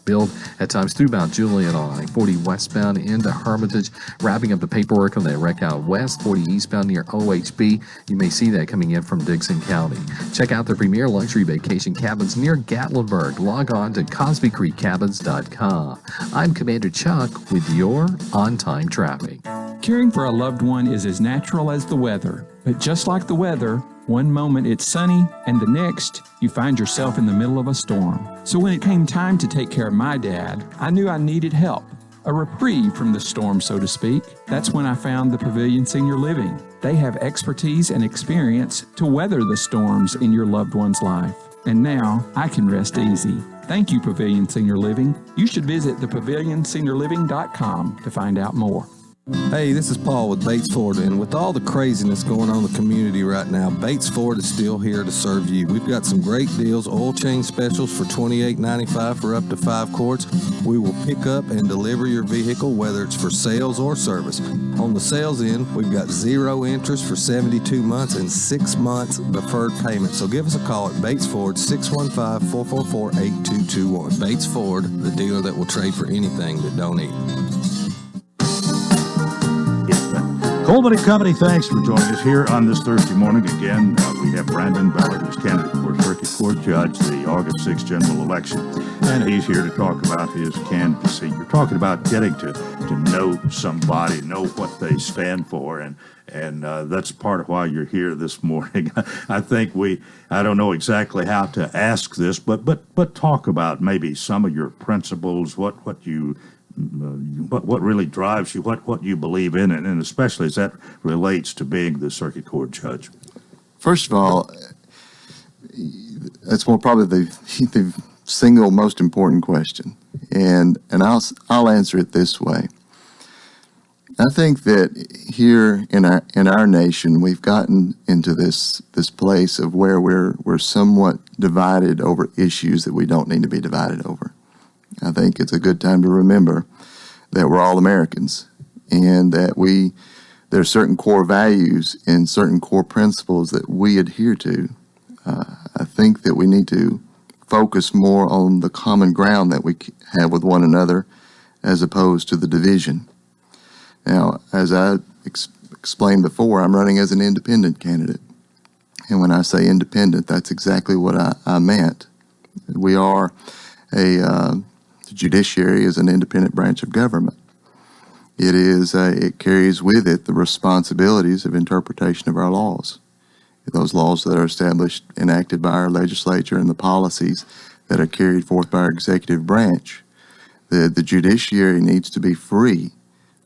build at times through Mount Juliet on I-40 westbound into Hermitage, wrapping up the paperwork on that wreck out west, 40 eastbound near OHB. You may see that coming in from Dixon County. Check out the premier luxury vacation cabins near Gatlinburg. Log on to CosbyCreekCabins.com. I'm Commander Chuck with your on-time traffic. Caring for a loved one is as natural as the weather. But just like the weather, one moment it's sunny, and the next, you find yourself in the middle of a storm. So when it came time to take care of my dad, I knew I needed help. A reprieve from the storm, so to speak. That's when I found the Pavilion Senior Living. They have expertise and experience to weather the storms in your loved one's life. And now, I can rest easy. Thank you, Pavilion Senior Living. You should visit thepavilionseniorliving.com to find out more. Hey, this is Paul with Bates Ford, and with all the craziness going on in the community right now, Bates Ford is still here to serve you. We've got some great deals, oil change specials for $28.95 for up to 5 quarts. We will pick up and deliver your vehicle, whether it's for sales or service. On the sales end, we've got 0 interest for 72 months and 6 months deferred payment. So give us a call at Bates Ford, 615-444-8221. Bates Ford, the dealer that will trade for anything that don't eat. Coleman & Company, thanks for joining us here on this Thursday morning. Again, we have Brandon Beller, who's candidate for Circuit Court Court judge, the August 6th general election. And he's here to talk about his candidacy. You're talking about getting to know somebody, know what they stand for, and that's part of why you're here this morning. I think I don't know exactly how to ask this, but talk about maybe some of your principles, what really drives you, what you believe in, and especially as that relates to being the circuit court judge. First of all, that's probably the single most important question, and I'll answer it this way. I think that here in our nation, we've gotten into this place of where we're somewhat divided over issues that we don't need to be divided over. I think it's a good time to remember that we're all Americans, and that there are certain core values and certain core principles that we adhere to. I think that we need to focus more on the common ground that we have with one another as opposed to the division. Now, as I explained before, I'm running as an independent candidate. And when I say independent, that's exactly what I meant. We are the judiciary is an independent branch of government. It carries with it the responsibilities of interpretation of our laws. Those laws that are established, enacted by our legislature, and the policies that are carried forth by our executive branch. The judiciary needs to be free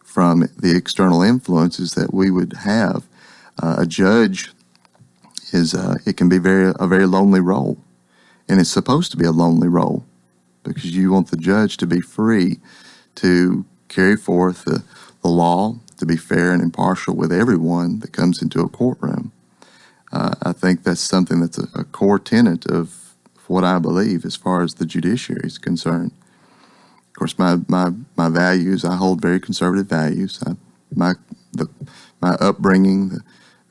from the external influences that we would have. A judge it can be a very lonely role, and it's supposed to be a lonely role because you want the judge to be free to carry forth the law, to be fair and impartial with everyone that comes into a courtroom. I think that's something that's a core tenet of what I believe as far as the judiciary is concerned. Of course, my values, I hold very conservative values. My upbringing,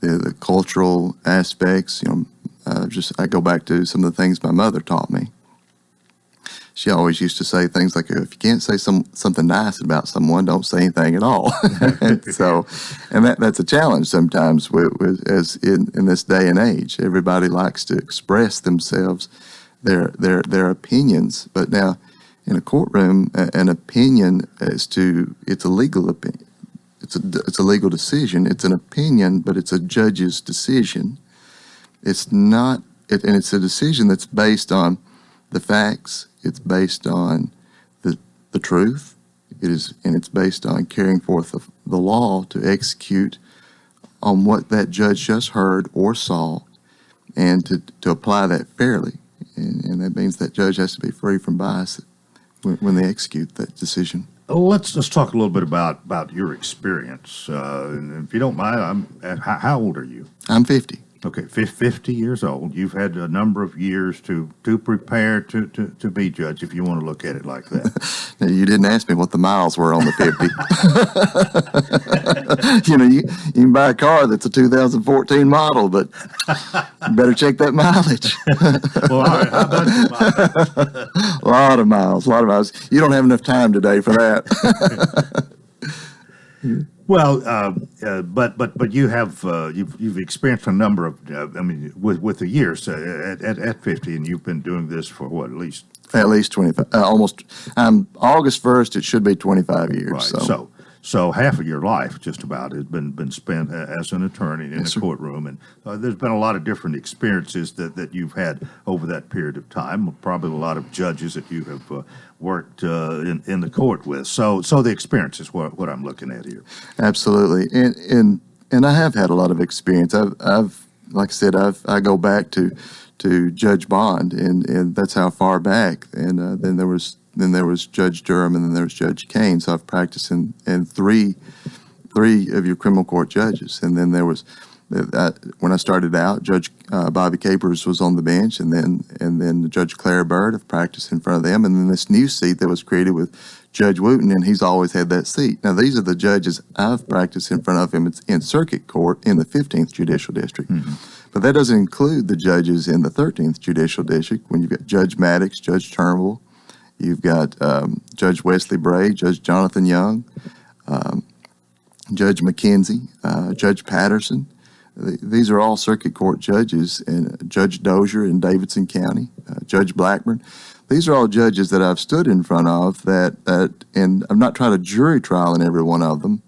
the cultural aspects, I go back to some of the things my mother taught me. She always used to say things like, if you can't say something nice about someone, don't say anything at all. and that's a challenge sometimes as in this day and age. Everybody likes to express themselves, their opinions. But now, in a courtroom, an opinion it's a legal opinion. It's a legal decision. It's an opinion, but it's a judge's decision. It's not, and it's a decision that's based on the facts. It's based on the truth. And it's based on carrying forth the law to execute on what that judge just heard or saw, and to apply that fairly. And that means that judge has to be free from bias when they execute that decision. Let's talk a little bit about your experience. And if you don't mind, how old are you? I'm 50. Okay, 50 years old. You've had a number of years to prepare to be judge, if you want to look at it like that. Now, you didn't ask me what the miles were on the 50. You can buy a car that's a 2014 model, but you better check that mileage. Well, all right, how about the mileage? A lot of miles. You don't have enough time today for that. Well, but you have you've experienced a number of with the years at 50, and you've been doing this for what, at least 25, almost. August 1st, it should be 25 years. Right. So half of your life, just about, has been spent as an attorney in a courtroom, and there's been a lot of different experiences that you've had over that period of time. Probably a lot of judges that you have worked in the court with. So the experience is what I'm looking at here. Absolutely, and I have had a lot of experience. I've like I said, I go back to Judge Bond, and that's how far back. And then there was Judge Durham, and then there was Judge Kane. So I've practiced in three of your criminal court judges. And then there was, when I started out, Judge Bobby Capers was on the bench, and then Judge Clara Bird. I've practiced in front of them, and then this new seat that was created with Judge Wooten, and he's always had that seat. Now, these are the judges I've practiced in front of him in circuit court in the 15th Judicial District. Mm-hmm. But that doesn't include the judges in the 13th Judicial District, when you've got Judge Maddox, Judge Turnbull, you've got Judge Wesley Bray, Judge Jonathan Young, Judge McKenzie, Judge Patterson. these are all circuit court judges, and Judge Dozier in Davidson County, Judge Blackburn. These are all judges that I've stood in front of and I've not tried a jury trial in every one of them,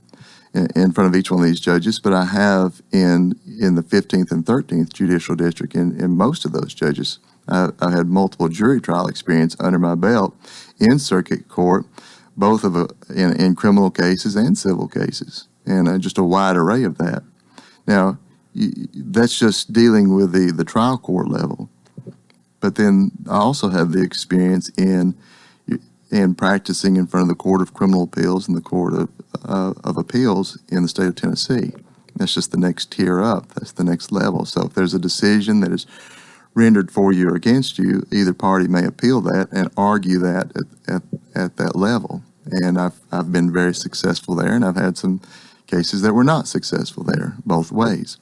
in front of each one of these judges, but I have in the 15th and 13th Judicial District, in most of those judges. I've had multiple jury trial experience under my belt in circuit court, both in criminal cases and civil cases, and just a wide array of that. Now, that's just dealing with the trial court level. But then I also have the experience in practicing in front of the Court of Criminal Appeals and the Court of Appeals in the state of Tennessee. That's just the next tier up. That's the next level. So if there's a decision that is rendered for you or against you, either party may appeal that and argue that at that level. And I've been very successful there, and I've had some cases that were not successful there, both ways.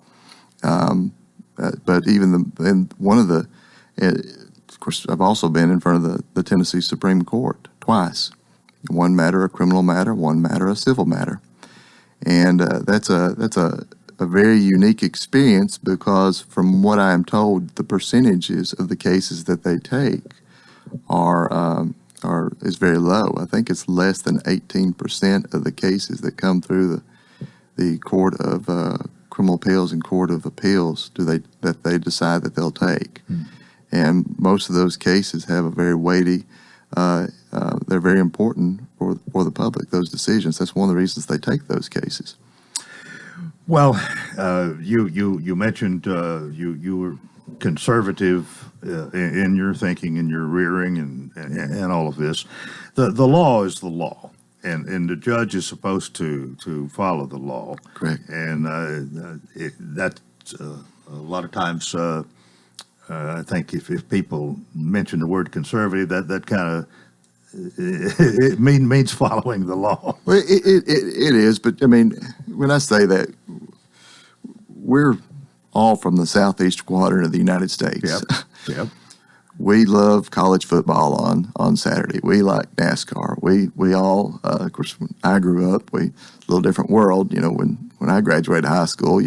But even of course, I've also been in front of the Tennessee Supreme Court twice. One matter, a criminal matter, one matter, a civil matter. And that's a very unique experience, because from what I am told, the percentages of the cases that they take is very low. I think it's less than 18% of the cases that come through the Court of Criminal Appeals and Court of Appeals that they decide that they'll take. And most of those cases have a very weighty, they're very important for the public, those decisions. That's one of the reasons they take those cases. Well, you mentioned you were conservative in your thinking, in your rearing, and all of this. The law is the law, and the judge is supposed to follow the law. Correct. And that's a lot of times. I think if people mention the word conservative, that kind of it means following the law. Well, it is, but I mean, when I say that, we're all from the southeast quadrant of the United States. Yep. We love college football on Saturday. We like NASCAR. We all, of course, when I grew up, a little different world. You know, when I graduated high school,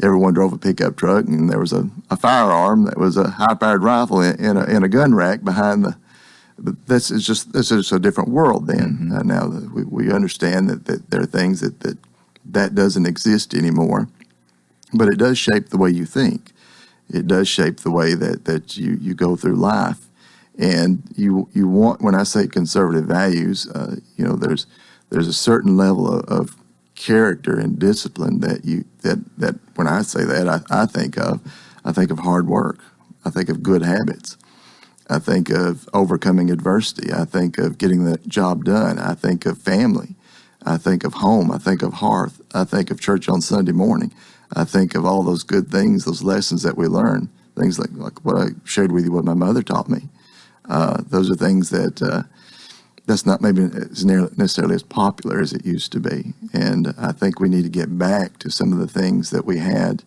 everyone drove a pickup truck, and there was a firearm that was a high-powered rifle in a gun rack behind the. But that's just a different world then. Mm-hmm. Now we understand that there are things that doesn't exist anymore, but it does shape the way you think. It does shape the way that you go through life, and you want. When I say conservative values, there's a certain level of character and discipline that when I say that, I think of hard work. I think of good habits. I think of overcoming adversity. I think of getting the job done. I think of family. I think of home. I think of hearth. I think of church on Sunday morning. I think of all those good things, those lessons that we learn, things like what I shared with you, what my mother taught me. Those are things that's not maybe necessarily as popular as it used to be. And I think we need to get back to some of the things that we had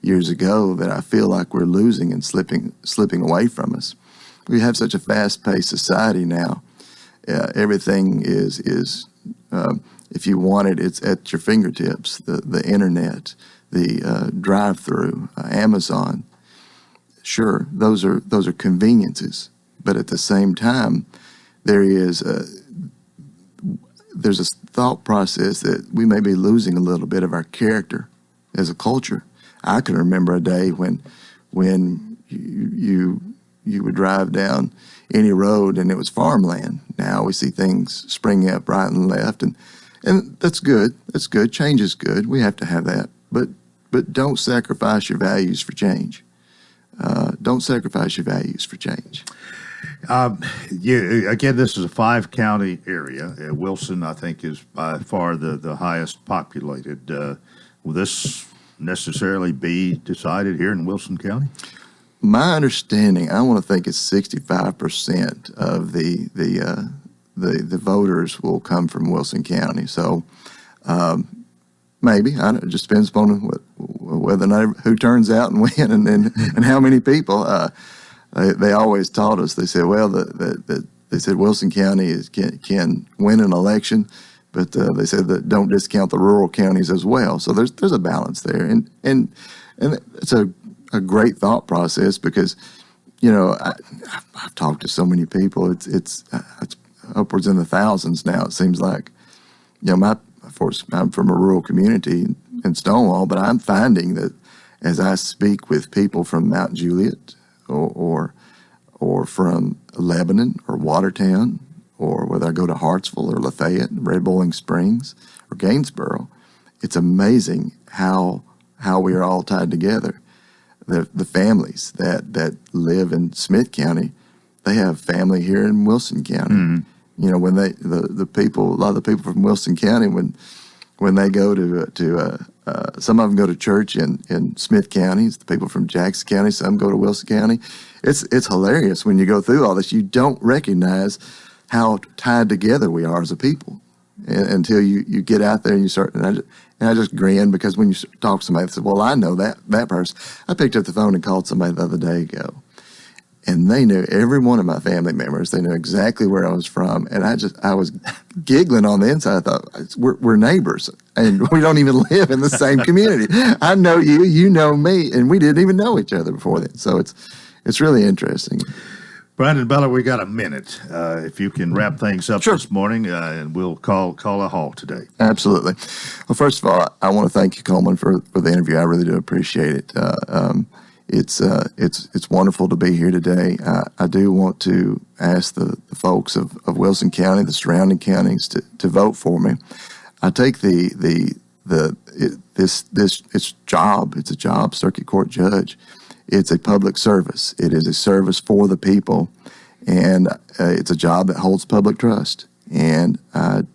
years ago that I feel like we're losing and slipping away from us. We have such a fast-paced society now. Everything is if you want it, it's at your fingertips. The internet, the drive-through, Amazon. Sure, those are conveniences, but at the same time, there's a thought process that we may be losing a little bit of our character as a culture. I can remember a day when you would drive down any road and it was farmland. Now we see things springing up right and left, and that's good. That's good. Change is good. We have to have that, but don't sacrifice your values for change. Don't sacrifice your values for change. Again, this is a 5-county area. Wilson, I think, is by far the highest populated. Will this necessarily be decided here in Wilson County? My understanding, I want to think it's 65% of the voters will come from Wilson County. So maybe it just depends upon whether or not who turns out and when, and how many people. They always taught us. They said, well, they said Wilson County can win an election, but they said that don't discount the rural counties as well. So there's a balance there, and And it's a great thought process because, I've talked to so many people. It's upwards in the thousands now. It seems like, of course, I'm from a rural community in Stonewall, but I'm finding that as I speak with people from Mount Juliet or from Lebanon or Watertown, or whether I go to Hartsville or Lafayette, Red Boiling Springs or Gainesboro, it's amazing how we are all tied together. The families that live in Smith County, they have family here in Wilson County. Mm-hmm. When the people, a lot of the people from Wilson County, when they go to some of them go to church in Smith County. It's the people from Jackson County. Some go to Wilson County. It's hilarious when you go through all this. You don't recognize how tied together we are as a people until you get out there and you start. And I just grin because when you talk to somebody, they say, well, I know that person. I picked up the phone and called somebody the other day ago, and they knew every one of my family members. They knew exactly where I was from, and I was giggling on the inside. I thought, we're neighbors, and we don't even live in the same community. I know you, you know me, and we didn't even know each other before then. So it's really interesting. Brandon Beller, we got a minute. If you can wrap things up this morning, and we'll call a halt today. Absolutely. Well, first of all, I want to thank you, Coleman, for the interview. I really do appreciate it. It's wonderful to be here today. I do want to ask the folks of Wilson County, the surrounding counties, to vote for me. I take this job. It's a job, circuit court judge. It's a public service. It is a service for the people, and it's a job that holds public trust. And I'm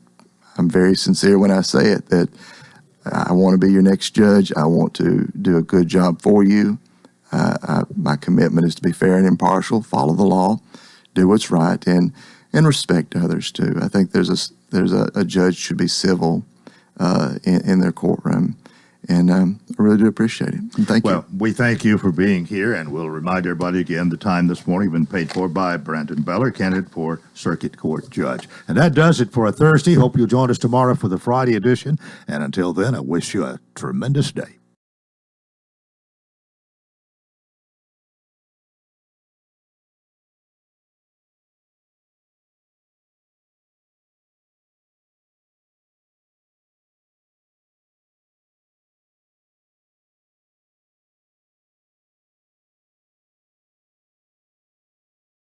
very sincere when I say it, that I want to be your next judge. I want to do a good job for you. My commitment is to be fair and impartial, follow the law, do what's right, and respect others too. I think there's a judge should be civil in their courtroom. And I really do appreciate it. And thank you. Well, we thank you for being here, and we'll remind everybody again the time this morning been paid for by Brandon Beller, candidate for Circuit Court Judge. And that does it for a Thursday. Hope you'll join us tomorrow for the Friday edition. And until then, I wish you a tremendous day.